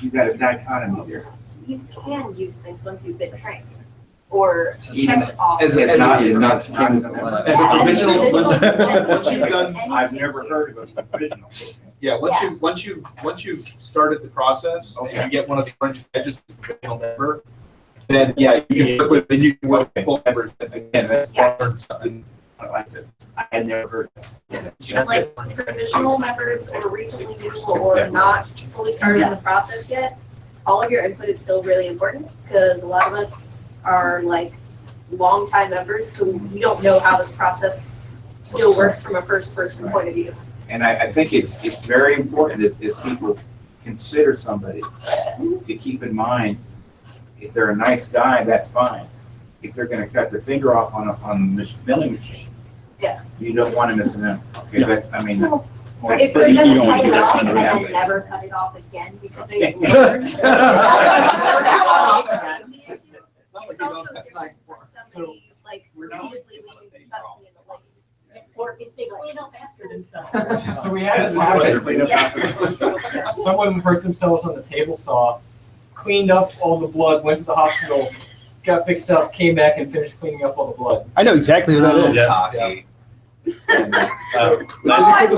Speaker 16: You've got a dichotomy there.
Speaker 7: You can use things once you've been trained or
Speaker 16: Even
Speaker 7: checked off.
Speaker 5: As a provisional, once you've done,
Speaker 16: I've never heard of a provisional.
Speaker 5: yeah, once you've started the process and you get one of the orange badges as a provisional member, then yeah, you can work with full members. And again, that's learned something I liked it.
Speaker 16: I had never heard of it.
Speaker 7: Like provisional members or recently new or not fully started in the process yet, all of your input is still really important because a lot of us are like longtime members, so we don't know how this process still works from a first person point of view.
Speaker 16: And I think it's very important as people consider somebody to keep in mind, if they're a nice guy, that's fine. If they're gonna cut their finger off on a milling machine,
Speaker 7: Yeah.
Speaker 16: you don't want them as a member. Okay, that's, I mean.
Speaker 7: Well,
Speaker 16: that's
Speaker 7: if they're
Speaker 16: pretty-
Speaker 7: gonna
Speaker 12: don't want
Speaker 7: cut
Speaker 12: to
Speaker 7: it
Speaker 12: do
Speaker 7: off
Speaker 12: that
Speaker 7: and
Speaker 12: kind of
Speaker 7: then never cut it off again because they.
Speaker 12: Okay.
Speaker 7: It's also different for somebody like repeatedly leaving stuff in the lake.
Speaker 8: Or if they clean up after themselves.
Speaker 14: So we had this happen, clean up after. Someone hurt themselves on the table saw, cleaned up all the blood, went to the hospital, got fixed up, came back and finished cleaning up all the blood.
Speaker 12: I know exactly who that is.
Speaker 5: Yeah.
Speaker 6: I saw him not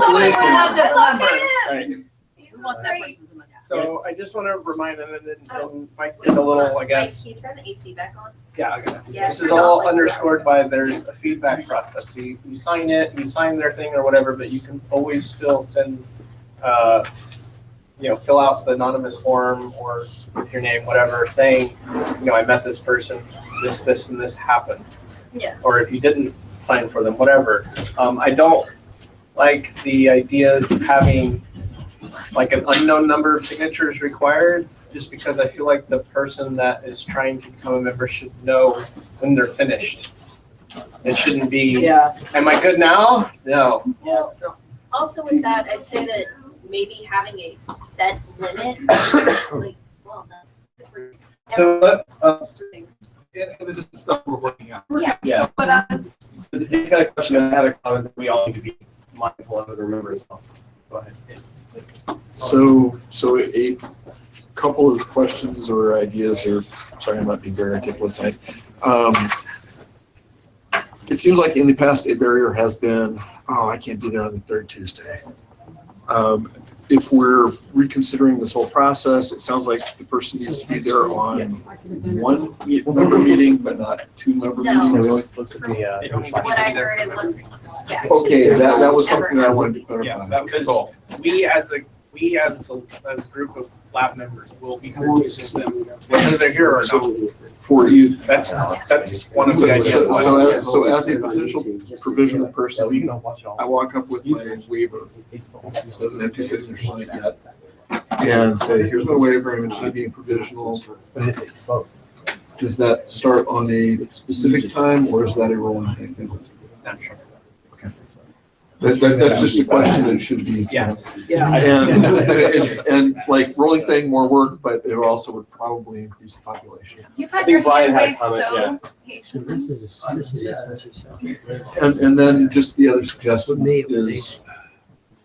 Speaker 6: just a member.
Speaker 12: Alright.
Speaker 6: He's one that person's in the
Speaker 14: So I just want to remind them, and Mike did a little, I guess.
Speaker 7: Mike, can you turn the AC back on?
Speaker 14: Yeah, I got it.
Speaker 7: Yeah,
Speaker 14: This is
Speaker 7: turn it off
Speaker 14: all
Speaker 7: like the
Speaker 14: underscored by there's a feedback process. So you sign it, you sign their thing or whatever, but you can always still send, fill out the anonymous form or with your name, whatever, saying, I met this person, this, and this happened.
Speaker 7: Yeah.
Speaker 4: or if you didn't sign for them, whatever. I don't like the ideas of having like an unknown number of signatures required, just because I feel like the person that is trying to become a member should know when they're finished. It shouldn't be,
Speaker 1: Yeah.
Speaker 4: am I good now? No.
Speaker 7: Well, also with that, I'd say that maybe having a set limit, like, well,
Speaker 15: So,
Speaker 5: This is stuff we're working on.
Speaker 7: yeah.
Speaker 15: Yeah.
Speaker 7: So, but I was,
Speaker 15: he's got a question, and I have a comment that we all need to be mindful of and remember as well. Go ahead.
Speaker 17: So a couple of questions or ideas, or sorry, I'm not being very articulate tonight. It seems like in the past a barrier has been, oh, I can't be there on the third Tuesday. If we're reconsidering this whole process, it sounds like the person needs to be there on one member meeting, but not two member
Speaker 7: No.
Speaker 17: meetings.
Speaker 15: We always look at the,
Speaker 7: what I heard, it was, yeah.
Speaker 17: Okay, that was something that I wanted to clarify.
Speaker 4: Yeah, because we as a group of lab members will be here to assist them, whether they're here or not.
Speaker 17: For you.
Speaker 4: That's one of the ideas.
Speaker 17: So as a potential provisional person, I walk up with my waiver, doesn't have two signatures on it yet, and say, here's my waiver, I'm interested in being provisional. Does that start on a specific time, or is that a rolling thing? That's just a question that should be.
Speaker 4: Yes.
Speaker 17: And like rolling thing, more work, but it also would probably increase the population.
Speaker 6: You've had your hand waved so patiently.
Speaker 18: This is a touchy subject.
Speaker 17: And then just the other suggestion is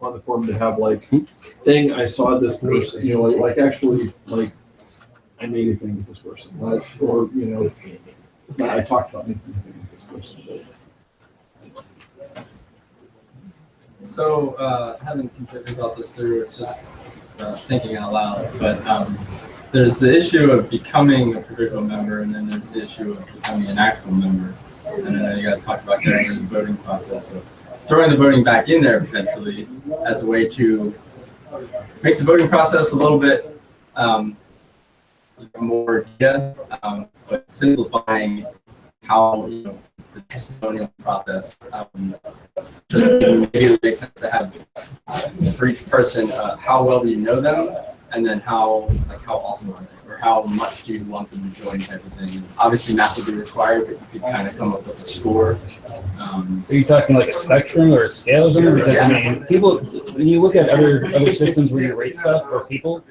Speaker 17: on the form to have like, thing, I saw this person, you know, like actually, like, I made a thing with this person, like, or, you know, I talked about making a thing with this person.
Speaker 19: So, haven't completely thought this through, it's just thinking out loud, but there's the issue of becoming a provisional member, and then there's the issue of becoming an actual member. And I know you guys talked about getting in the voting process, so throwing the voting back in there potentially as a way to make the voting process a little bit more data, but simplifying how, you know, the testimonial process. Just maybe it makes sense to have for each person, how well do you know them, and then how awesome are they, or how much do you want them to join type of thing. Obviously, math would be required, but you could kind of come up with a score.
Speaker 20: Are you talking like a spectrum or a scale or something? Because I mean, people, when you look at other systems where you rate stuff or people,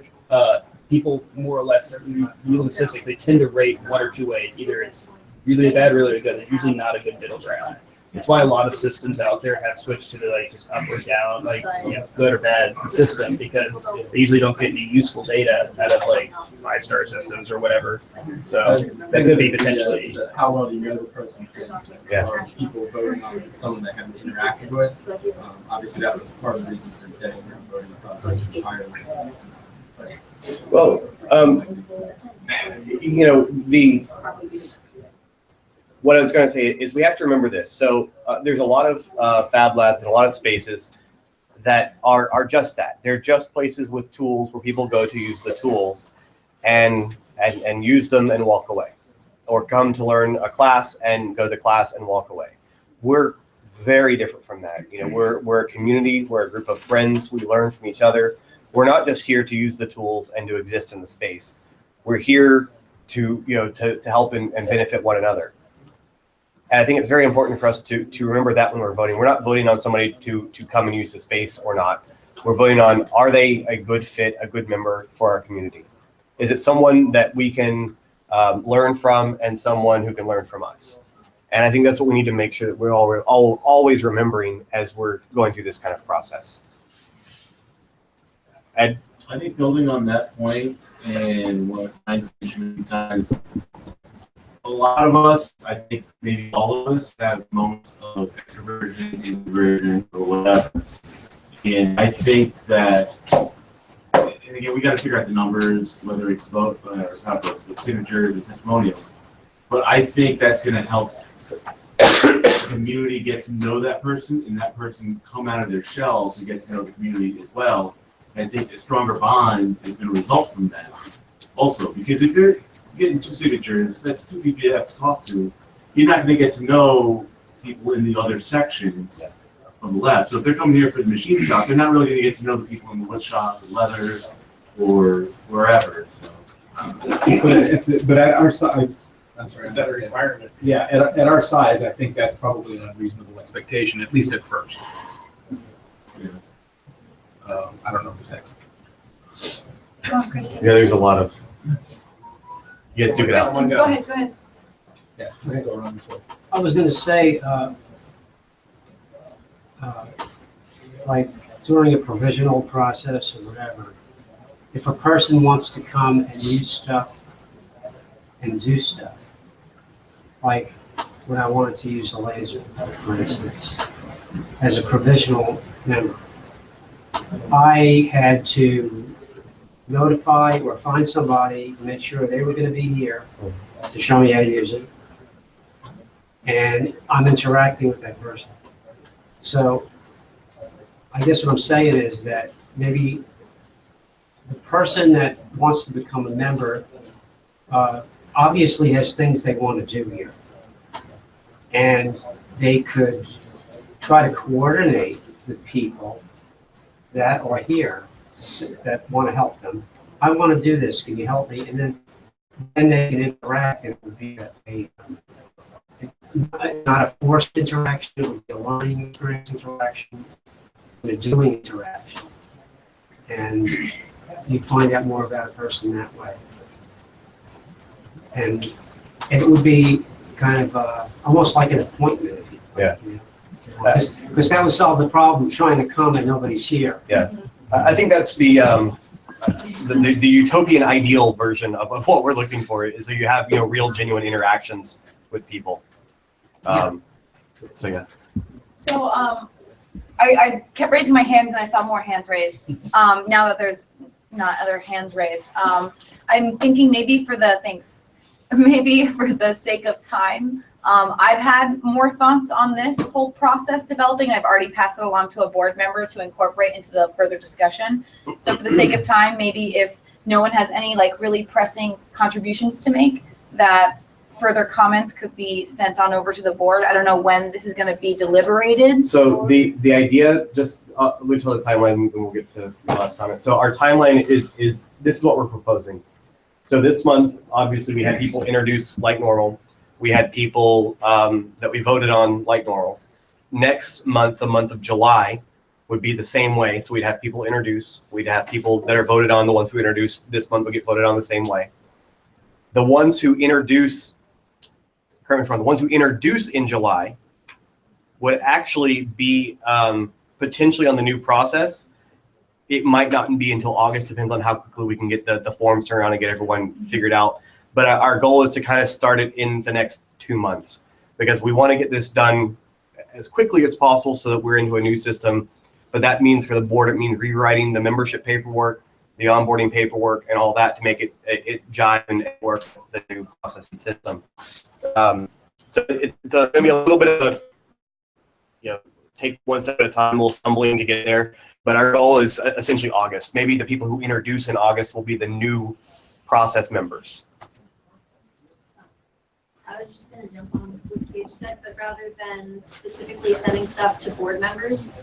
Speaker 20: people more or less, really statistics, they tend to rate one or two ways. Either it's really bad, really good. There's usually not a good middle ground. It's why a lot of systems out there have switched to the like just up or down, like, you know, good or bad system, because they usually don't get any useful data out of like 5-star systems or whatever. So that could be potentially.
Speaker 19: How well do you know the person?
Speaker 15: Yeah.
Speaker 19: As far as people voting on someone they haven't interacted with. Obviously, that was part of the reason for getting their voting process higher.
Speaker 15: well, you know, what I was going to say is we have to remember this. So there's a lot of Fab Labs and a lot of spaces that are just that. They're just places with tools where people go to use the tools and use them and walk away, or come to learn a class and go to the class and walk away. We're very different from that. You know, we're a community, we're a group of friends, we learn from each other. We're not just here to use the tools and to exist in the space. We're here to, you know, to help and benefit one another. And I think it's very important for us to remember that when we're voting. We're not voting on somebody to come and use the space or not. We're voting on, are they a good fit, a good member for our community? Is it someone that we can learn from and someone who can learn from us? And I think that's what we need to make sure that we're always remembering as we're going through this kind of process. Ed?
Speaker 9: I think building on that point, and one of the kinds of times, a lot of us, I think maybe all of us, have moments of extroversion, introversion, or whatever. And I think that, and again, we got to figure out the numbers, whether it's vote or not votes, but signatures and testimonials. But I think that's going to help the community get to know that person, and that person come out of their shell to get to know the community as well. And I think a stronger bond is going to result from that also, because if you're getting two signatures, that's two people you have to talk to. he's not gonna get to know people in the other sections of the lab. So if they're coming here for the machine shop, they're not really gonna get to know the people in the wood shop, the leather, or wherever, so.
Speaker 5: But at our size, I'm sorry.
Speaker 4: Is that a requirement?
Speaker 5: Yeah, at our size, I think that's probably an unreasonable expectation, at least at first. I don't know who's next.
Speaker 15: Yeah, there's a lot of. You guys duke it out.
Speaker 6: Kristen, go ahead.
Speaker 5: Yeah, we're gonna go around this way.
Speaker 19: I was gonna say, like during a provisional process or whatever, if a person wants to come and use stuff and do stuff, like when I wanted to use the laser, for instance, as a provisional member, I had to notify or find somebody, make sure they were gonna be here to show me how to use it. And I'm interacting with that person. So I guess what I'm saying is that maybe the person that wants to become a member obviously has things they want to do here. And they could try to coordinate with people that are here that want to help them. I want to do this, can you help me? And then they can interact, and it would be not a forced interaction, it would be a learning experience interaction, a doing interaction. And you'd find out more about a person that way. And it would be kind of almost like an appointment. If you like, you know? Because that would solve the problem, trying to come and nobody's here.
Speaker 15: Yeah, I think that's the utopian ideal version of what we're looking for, is that you have, real genuine interactions with people. So yeah.
Speaker 6: So I kept raising my hands and I saw more hands raised. Now that there's not other hands raised, I'm thinking maybe for the sake of time, I've had more thoughts on this whole process developing. I've already passed it along to a board member to incorporate into the further discussion. So for the sake of time, maybe if no one has any really pressing contributions to make, that further comments could be sent on over to the board. I don't know when this is going to be deliberated.
Speaker 15: So the idea, just wait till the timeline and we'll get to the last comment. So our timeline is this is what we're proposing. So this month, obviously, we had people introduce like normal. We had people that we voted on like normal. Next month, the month of July, would be the same way. So we'd have people introduce. We'd have people that are voted on. The ones who introduced this month would get voted on the same way. The ones who introduce, the ones who introduce in July would actually be potentially on the new process. It might not be until August, depends on how quickly we can get the forms turned around and get everyone figured out. But our goal is to kind of start it in the next 2 months, because we want to get this done as quickly as possible so that we're into a new system. But that means for the board, it means rewriting the membership paperwork, the onboarding paperwork, and all that to make it jive and work with the new process and system. So it's going to be a little bit of a, take one step at a time, a little stumbling to get there. But our goal is essentially August. Maybe the people who introduce in August will be the new process members.
Speaker 7: I was just gonna jump on what Sage said, but rather than specifically sending stuff to board members,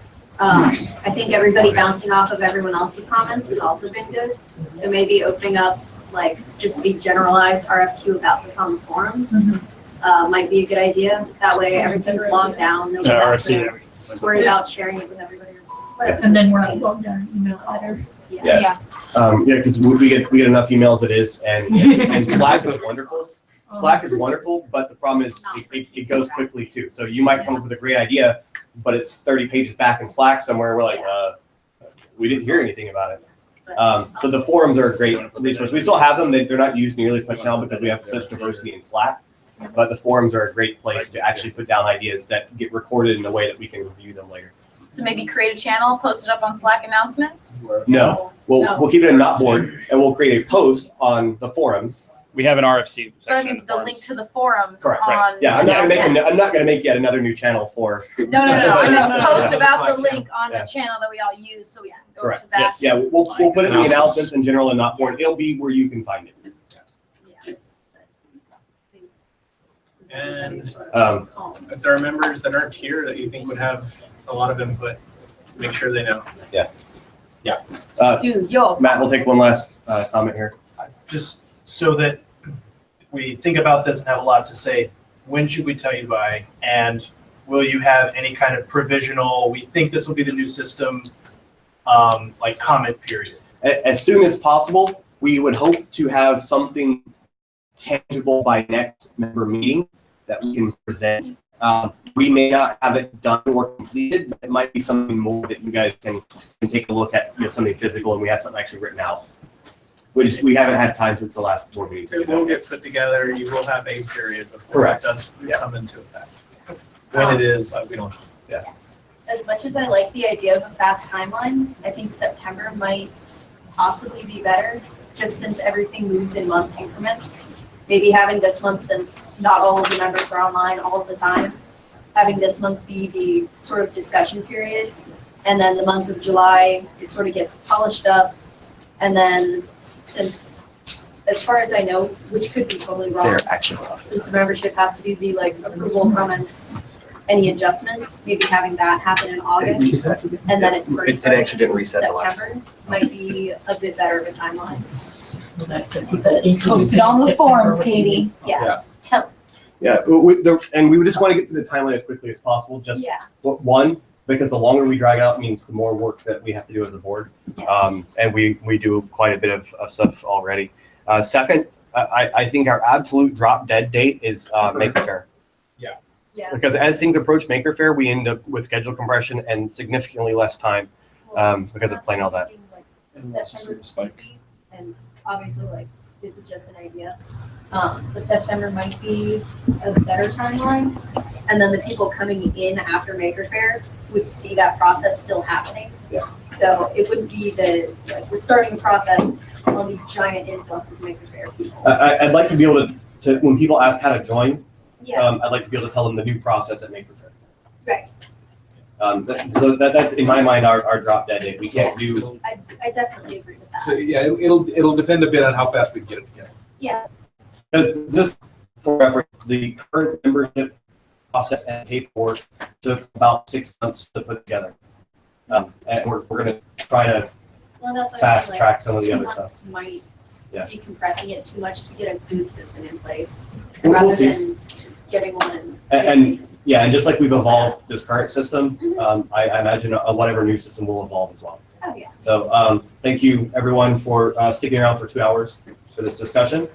Speaker 7: I think everybody bouncing off of everyone else's comments has also been good. So maybe opening up, just be generalized RFQ about this on the forums might be a good idea. That way everything's logged down. Nobody has to worry about sharing it with everybody.
Speaker 21: And then we're not logged down email either.
Speaker 15: Yeah, because we get enough emails as it is, and Slack is wonderful. Slack is wonderful, but the problem is it goes quickly too. So you might come up with a great idea, but it's 30 pages back in Slack somewhere. We're like, we didn't hear anything about it. So the forums are a great resource. We still have them. They're not used nearly as much now because we have such diversity in Slack. But the forums are a great place to actually put down ideas that get recorded in a way that we can review them later.
Speaker 6: So maybe create a channel, post it up on Slack announcements?
Speaker 15: No, we'll keep it in not board, and we'll create a post on the forums.
Speaker 20: We have an RFC
Speaker 6: But I mean, the link to the forums
Speaker 15: Correct.
Speaker 6: on.
Speaker 15: Yeah, I'm not going to make yet another new channel for.
Speaker 6: No. I meant post about the link on the channel that we all use, so we can go to that.
Speaker 15: Yes. Yeah, we'll put it in the announcements in general and not board. It'll be where you can find it.
Speaker 4: And
Speaker 15: If
Speaker 4: there are members that aren't here that you think would have a lot of input, make sure they know.
Speaker 6: Dude, yo.
Speaker 15: Matt, we'll take one last comment here.
Speaker 14: Just so that we think about this and have a lot to say, when should we tell you by? And will you have any kind of provisional, we think this will be the new system, like comment period?
Speaker 15: As soon as possible, we would hope to have something tangible by next member meeting that we can present. We may not have it done or completed, but it might be something more that you guys can take a look at, something physical, and we have something actually written out. We haven't had time since the last board meeting.
Speaker 4: It will get put together, you will have a period before it
Speaker 15: Correct.
Speaker 4: does come into effect. When it is, we don't know.
Speaker 15: Yeah.
Speaker 7: As much as I like the idea of a fast timeline, I think September might possibly be better, just since everything moves in month increments. Maybe having this month, since not all of the members are online all of the time, having this month be the sort of discussion period. And then the month of July, it sort of gets polished up. And then since, as far as I know, which could be totally wrong, since the membership has to do the approval comments, any adjustments, maybe having that happen in August. And then it first
Speaker 15: actually didn't reset the last
Speaker 7: September might be a bit better of a timeline.
Speaker 6: Post it on the forums, Katie.
Speaker 7: Yeah.
Speaker 6: Tell.
Speaker 15: Yeah, and we would just want to get through the timeline as quickly as possible. Just
Speaker 7: Yeah.
Speaker 15: one, because the longer we drag out means the more work that we have to do as a board. And we do quite a bit of stuff already. Second, I think our absolute drop dead date is Maker Faire.
Speaker 7: Yeah.
Speaker 15: Because as things approach Maker Faire, we end up with schedule compression and significantly less time because of playing all that.
Speaker 7: September, and obviously, this is just an idea, but September might be a better timeline. And then the people coming in after Maker Faire would see that process still happening.
Speaker 15: Yeah.
Speaker 7: So it wouldn't be we're starting the process on the giant influx of Maker Faire people.
Speaker 15: I'd like to be able to when people ask how to join,
Speaker 7: Yeah.
Speaker 15: I'd like to be able to tell them the new process at Maker Faire.
Speaker 7: Right.
Speaker 15: So that's in my mind our drop dead date. We can't do.
Speaker 7: I definitely agree with that.
Speaker 5: So yeah, it'll depend a bit on how fast we get it together.
Speaker 7: Yeah.
Speaker 15: Because just for reference, the current membership process and paperwork took about 6 months to put together. And we're going to try to
Speaker 7: Well, that's what
Speaker 15: fast
Speaker 7: I'm saying,
Speaker 15: track some of the
Speaker 7: 2
Speaker 15: other
Speaker 7: months
Speaker 15: stuff.
Speaker 7: Might
Speaker 15: Yeah.
Speaker 7: be compressing it too much to get a good system in place,
Speaker 15: We'll
Speaker 7: rather
Speaker 15: see.
Speaker 7: than getting one.
Speaker 15: And just like we've evolved this current system, I imagine whatever new system will evolve as well.
Speaker 7: Oh, yeah.
Speaker 15: So thank you everyone for sticking around for 2 hours for this discussion.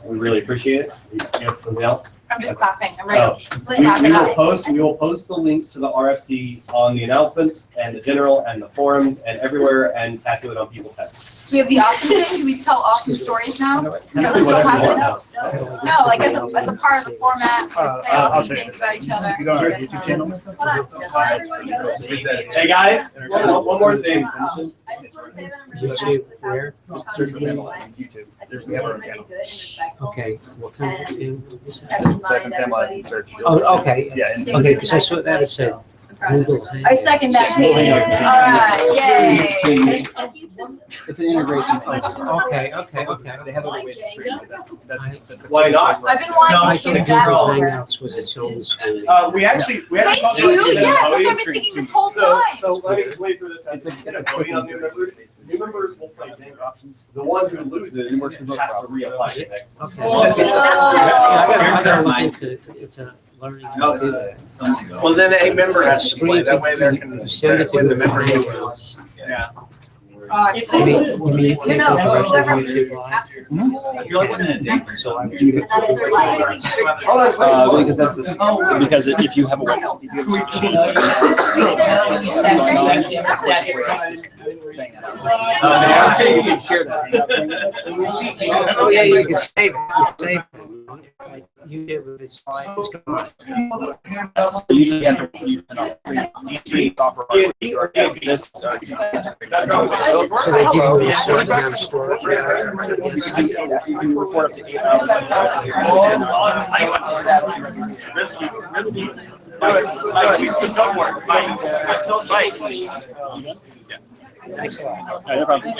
Speaker 15: We really appreciate it. You have something else?
Speaker 6: I'm just clapping. I'm ready.
Speaker 15: Oh,
Speaker 6: Let's wrap it up.
Speaker 15: we will post the links to the RFC on the announcements and the general and the forums and everywhere and tattoo it on people's heads.
Speaker 6: Do we have the awesome thing? Do we tell awesome stories now? Is that what's still happening? No, like as a part of the format, we say awesome things about each other.
Speaker 16: You don't have a YouTube channel?
Speaker 6: Hold on, just so everyone knows.
Speaker 15: Hey guys, one more thing.
Speaker 7: I just want to say that I'm really happy with how this conversation went. I think it's been really good and respectful.
Speaker 18: Okay, what kind of do?
Speaker 7: Kept in mind everybody's points.
Speaker 18: Oh, okay.
Speaker 7: Yeah.
Speaker 18: Okay, because I saw that it said Google.
Speaker 6: I second that, Katie. All right, yay.
Speaker 18: It's an integration. Okay.
Speaker 11: They have other ways to stream it. That's
Speaker 15: Why not?
Speaker 6: I've been wanting to give that longer.
Speaker 18: Hangouts was its own school.
Speaker 15: We actually
Speaker 6: Thank
Speaker 15: talked
Speaker 6: you,
Speaker 15: about it in the
Speaker 6: yes, that's what
Speaker 15: voting
Speaker 6: I've been
Speaker 15: stream.
Speaker 6: thinking this whole
Speaker 15: So
Speaker 6: time.
Speaker 15: let me wait for this. Instead of voting on new members, new members will play game options. The one who loses has to reapply next.
Speaker 18: Okay.
Speaker 6: Oh.
Speaker 18: I gotta look into learning.
Speaker 4: Well, then a member has to play, that way there can,
Speaker 18: Send it to
Speaker 4: when the
Speaker 18: the
Speaker 4: member
Speaker 18: member.
Speaker 4: is, yeah.
Speaker 7: Whoever loses has to.
Speaker 11: You're like in a date.
Speaker 18: So I'm.
Speaker 7: And that is their life.
Speaker 11: Because that's the, because if you have a, if you have a machine. That's where I have to bang it out. You can share that.
Speaker 18: Oh, yeah, you can save it. Save it. You get rid of its fine. It's gone.
Speaker 11: So usually you have to use each offer this.
Speaker 18: So they give you a certain amount of storage.
Speaker 11: You can report up to 8 hours.
Speaker 15: Risky. Just go for it. I'm so psyched.
Speaker 18: Thanks a lot.
Speaker 11: No problem.